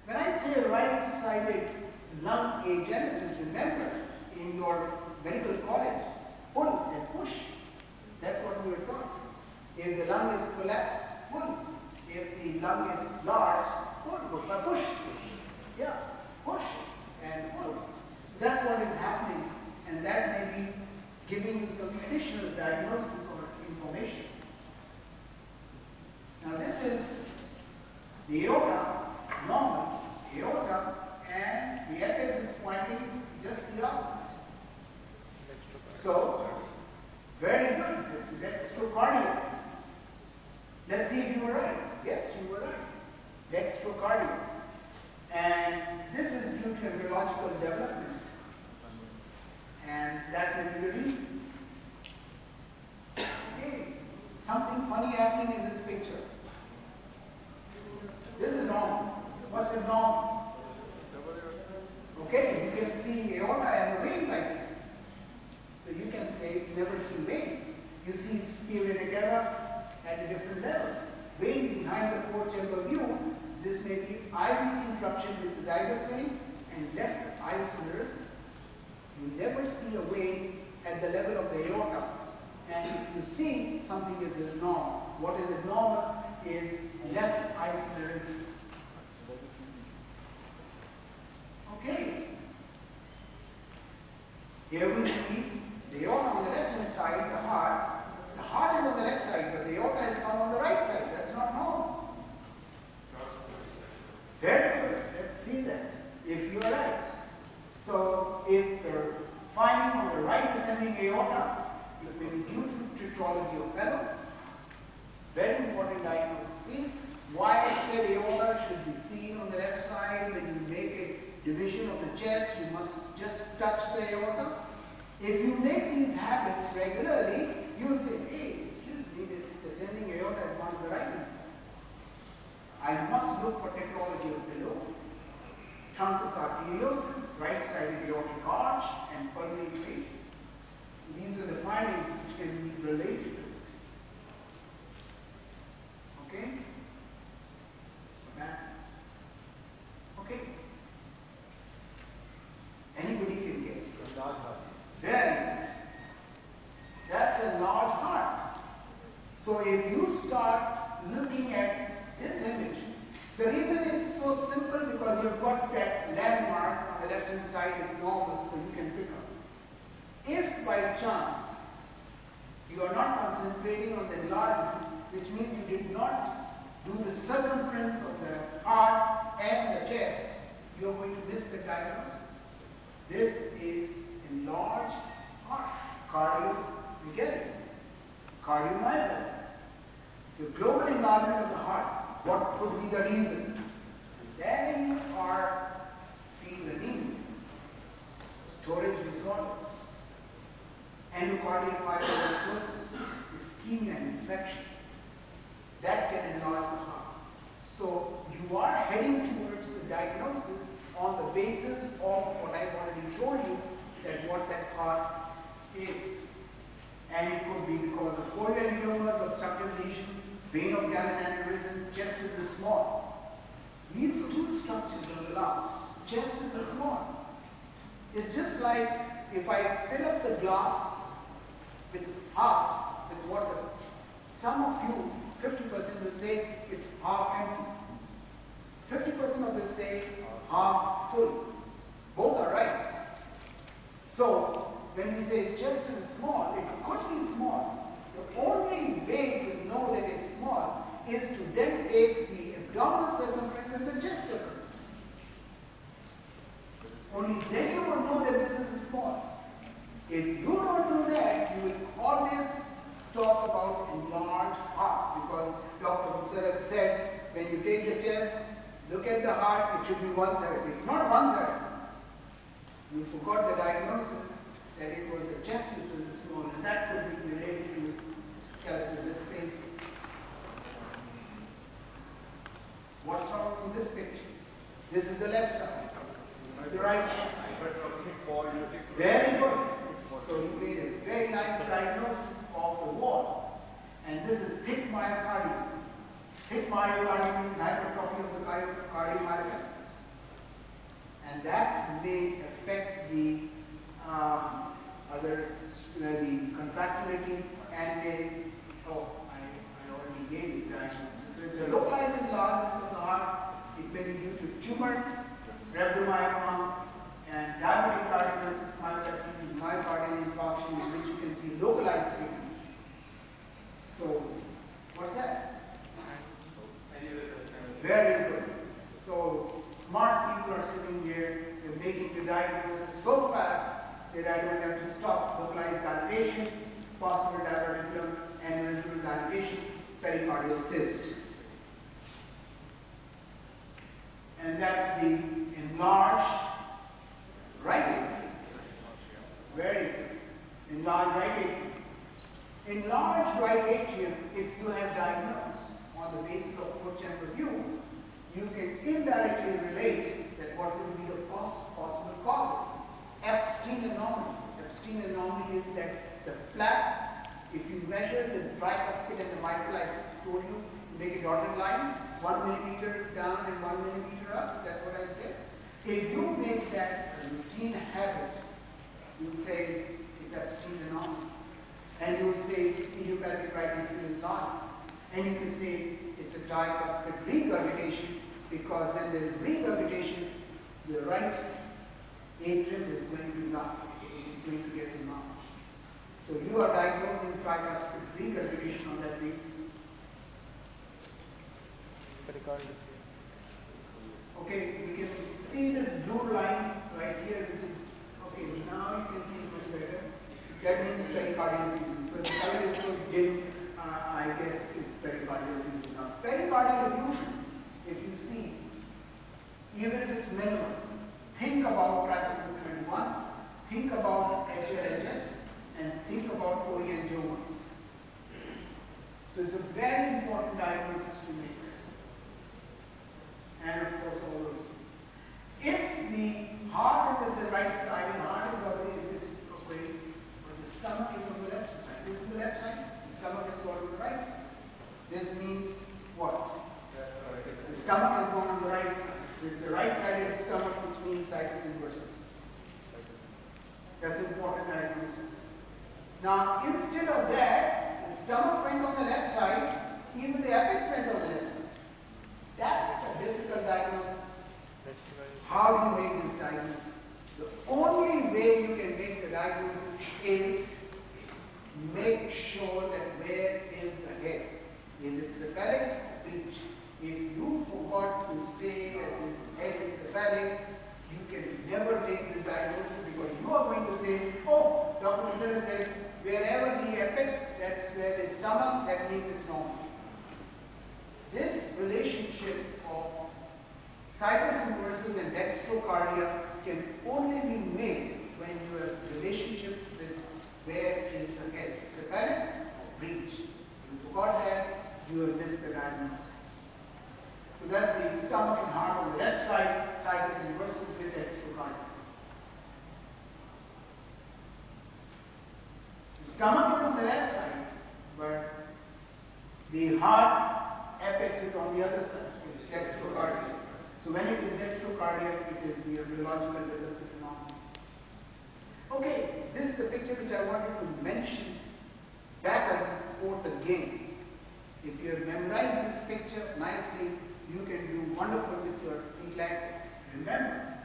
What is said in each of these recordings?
When I say right-sided lung agenesis, remember in your medical college, pull and push. That's what we were taught. If the lung is collapsed, pull. If the lung is large, pull. Push. Yeah, push and pull. So that's what is happening, and that may be giving you some additional diagnosis or information. Now this is the aorta, normal aorta, and the apex is pointing just the opposite. So, very good. That's dextrocardia. Let's see if you were right. Yes, you were right. Dextrocardia. And this is due to embryological development. And that may be the reason. Okay. Something funny happening in this picture. This is normal. What's the normal? Okay, you can see aorta and the vein right here. So you can say you never see vein. You see sphere vena at a different level. Vein behind the fourth chamber view, this may be IVC infraction with the xylus vein and left isomeris. You never see a vein at the level of the aorta. And if you see something is abnormal, what is abnormal is left isomeris. Okay. Here we see the aorta on the left-hand side, the heart. The heart is on the left side, but the aorta is found on the right side. That's not normal. Very good. Let's see that. If you are right. So, if the finding on the right descending aorta, it may be due to tetralogy of fellows. Very important diagnosis. See why I said aorta should be seen on the left side. When you make a division of the chest, you must just touch the aorta. If you make these habits regularly, you will say, hey, excuse me, this descending aorta is not the right hand side. I must look for tetralogy of below, truncus arteriosus, right-sided aortic arch, and pulmonary vein. These are the findings which can be related to it. Okay? Okay. Anybody can guess? Very good. That's a large heart. So if you start looking at this image, the reason it's so simple because you've got that landmark on the left hand side is normal, so you can pick up. If by chance you are not concentrating on the enlargement, which means you did not do the circumference of the heart and the chest, you are going to miss the diagnosis. This is enlarged heart, cardiomyopathy, cardiomyopathy. So global enlargement of the heart, what could be the reason? Then you are feeling anemia, storage disorders, endocardial fibromatosis, ischemia and infection. That can enlarge the heart. So you are heading towards the diagnosis on the basis of what I've already told you, that what that heart is. And it could be because of chorioangioma, obstructive lesion, vein of Galen aneurysm, chest is small. These two structures on the last, chest is small. It's just like if I fill up the glass with half with water, some of you, 50% will say it's half empty. 50% of will say half full. Both are right. So, when we say chest is small, it could be small. The only way to know that it's small is to then take the abdominal circumference and the chest circumference. Only then you will know that this is small. If you don't do that, you will always talk about enlarged heart, because Dr. Musarat said, when you take the chest, look at the heart, it should be 1/3. It's not 1/3. You forgot the diagnosis that it was the chest which was small, and that could be related to skeletal dysplasia. What's wrong in this picture? This is the left side. The right side. Very good. So you made a very nice diagnosis of the wall. And this is thick myocardium. Thick myocardium means hypertrophy of the cardiomyocytes. and that may affect the the contractility and I already gave you the diagnosis. So it's a localized enlargement of the heart. It may be due to tumor, rhabdomyoma, and diabetic cardiomyocytes, myocardial infarction, in which you can see localized treatment. So, what's that? Very good. So, smart people are sitting here, they're making the diagnosis so fast that I don't have to stop localized dilatation, possible diverticulum, and residual dilatation, pericardial cyst. And that's the enlarged right atrium. Very good. Enlarged right atrium. Enlarged right atrium, if you have diagnosed on the basis of four-chamber view, you can indirectly relate that what will be the possible causes. Epstein anomaly. Epstein anomaly is that the flap, if you measure the tricuspid and the mitral, I told you, make a dotted line, 1 millimeter down and 1 millimeter up, that's what I said. If you make that a routine habit, you say it's Epstein anomaly. And you will say it's idiopathic right atrial enlargement. And you can say it's a tricuspid regurgitation, because when there is regurgitation, the right atrium is going to get enlarged. So you are diagnosing tricuspid regurgitation on that basis. Okay, we can see this blue line right here, which is okay. Now you can see it much better. That means pericardial effusion. So the color is so dim. I guess it's pericardial effusion. Now, pericardial effusion, if you see, even if it's minimal, think about tricycle 21, think about HLHS, and think about Orient-Jones. So it's a very important diagnosis to make. And of course, all those. If the heart is at the right side, heart is always this way, but the stomach is on the left side. This is the left side, the stomach is going on the right side. This means what? The stomach is going on the right side. So it's the right-sided stomach, which means situs inversus. That's important diagnosis. Now, instead of that, the stomach went on the left side, even the apex went on the left side. That's a difficult diagnosis. How do you make this diagnosis? The only way you can make the diagnosis is make sure that where is the head. Is it cephalic or breech? If you forgot to say that this head is cephalic, you can never make this diagnosis, because you are going to say, oh, Dr. Miller said, wherever the apex, that's where the stomach, that means it's normal. This relationship of situs inversus and dextrocardia can only be made when you have relationship with where is the head, cephalic or breech. If you forgot that, you have missed the diagnosis. So that's the stomach and heart on the left side, situs inversus with dextrocardia. The stomach is on the left side, but the heart apex is on the other side. It is dextrocardia. So when it is dextrocardia, it is the neurological developmental anomaly. Okay, this is the picture which I wanted to mention back and forth again. If you have memorized this picture nicely, you can do wonderful with your intellect. Remember,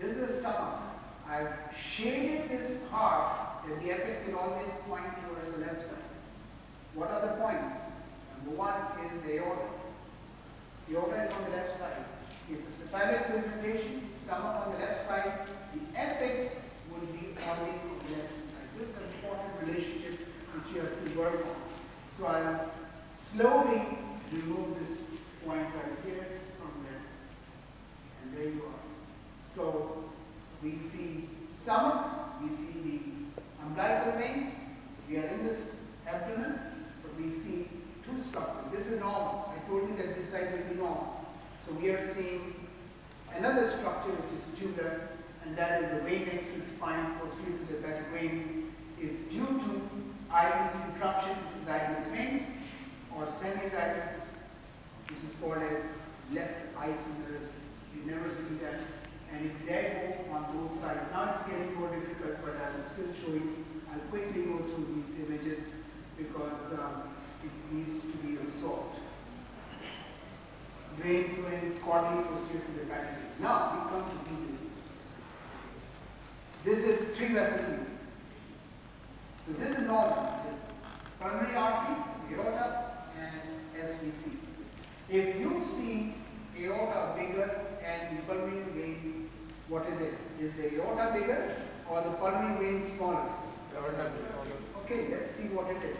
this is the stomach. I've shaded this heart that the apex will always point towards the left side. What are the points? Number one is the aorta. The aorta is on the left side. It's a cephalic presentation, stomach on the left side. The apex will be always on the left side. This is an important relationship which you have to work on. So I'll slowly remove this point right here from there. And there you are. So we see stomach, we see the umbilical veins, we are in this abdomen, but we see two structures. This is normal. I told you that this side will be normal. So we are seeing another structure which is tubular, and that is the vein next to the spine, posterior to the hepatic vein, is due to either interruption to the zygous vein or semizygous, which is called as left isomerism. You never see that and if they go on both sides. Now it's getting more difficult, but I will still show you. I'll quickly go through these images because it needs to be absorbed. Drain fluid caudally posterior to the patellar. Now we come to these images. This is three vessel view. So this is normal. Pulmonary artery, aorta, and SVC. If you see aorta bigger and the pulmonary vein, what is it? Is the aorta bigger or the pulmonary vein smaller? Aorta smaller. Okay, let's see what it is.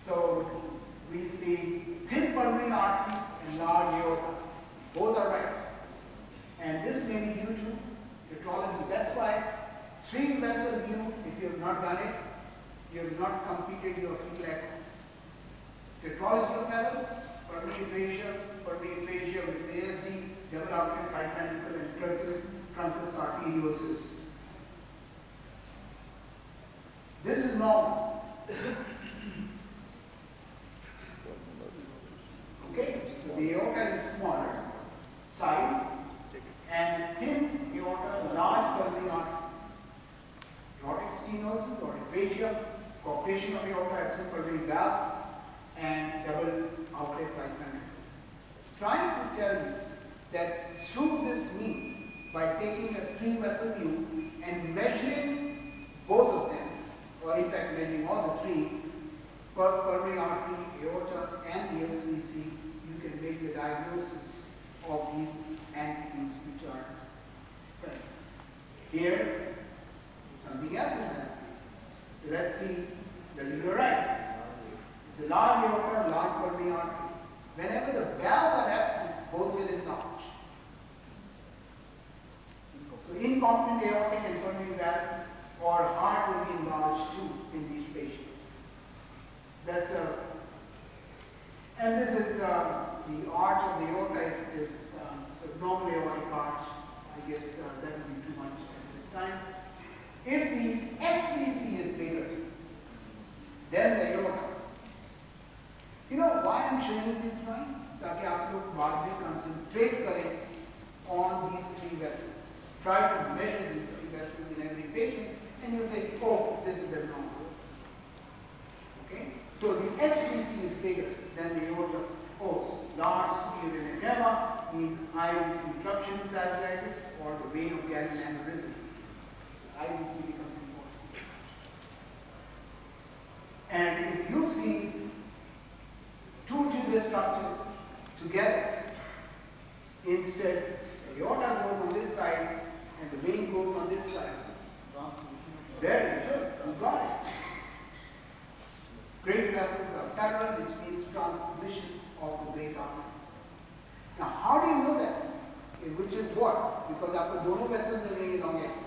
So we see thin pulmonary artery and large aorta. Both are right. And this may be due to tetralogy. That's why three vessel view, if you have not done it, you have not completed your fetal echo. Tetralogy of levels, pulmonary aphasia with ASD, double outlet right ventricle and truncus arteriosus. This is normal. Okay, so the aorta is smaller size and thin aorta, large pulmonary artery. Aortic stenosis or aphasia, coarctation of aorta, absent pulmonary valve, and double outlet right ventricle. Trying to tell you that through this means, by taking a three vessel view and measuring both of them, or in fact measuring all the three, pulmonary artery, aorta, and the SVC, you can make the diagnosis of these entities which are present. Here, something else is happening. So let's see the linear right. It's a large aorta, large pulmonary artery. Whenever the valves are absent, both will enlarge. So incompetent aortic and pulmonary valve or heart will be enlarged too in these patients. That's and this is the arch of the aorta. It is so normal aortic arch. I guess that will be too much at this time. If the SVC is bigger than the aorta, you know why I'm showing you this drawing? ताकि आप लोग बाद में concentrate करें on these three vessels. Try to measure these three vessels in every patient, and you say, oh, this is the normal. Okay? So the SVC is bigger than the aorta. Oh, large superior edema means IVC obstruction vasculitis or the vein of Gallen aneurysm. IVC becomes important. And if you see two tubular structures together, instead the aorta goes on this side and the vein goes on this side. Very good, you got it. Great vessels are parallel, which means transposition of the great arteries. Now, how do you know that? Which is what? Because आपको दोनों vessels are very elongated.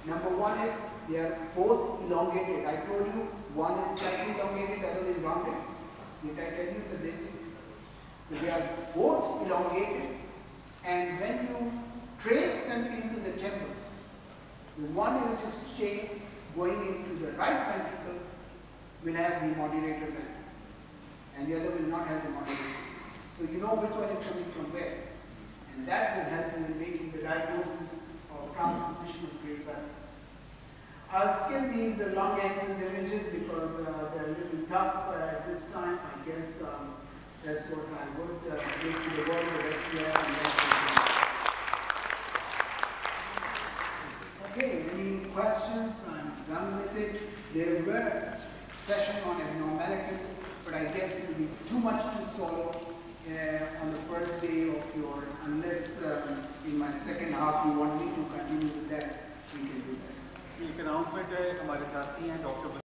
Number one is they are both elongated. I told you one is slightly elongated, the other is rounded. Did I tell you the basic? So they are both elongated, and when you trace them into the temples, the one which is chain going into the right ventricle will have the modulator valve, and the other will not have the modulator. So you know which one is coming from where, and that will help you in making the diagnosis of transposition of great vessels. I'll skip these lung axis images because they're a little tough at this time. I guess that's what I would give to the world of SPR and okay, any questions? I'm done with it. There were session on abnormalities, but I guess it will be too much to swallow on the first day of your, unless in my second half you want me to continue with that, we can do that. एक announcement है, हमारे साथी हैं doctor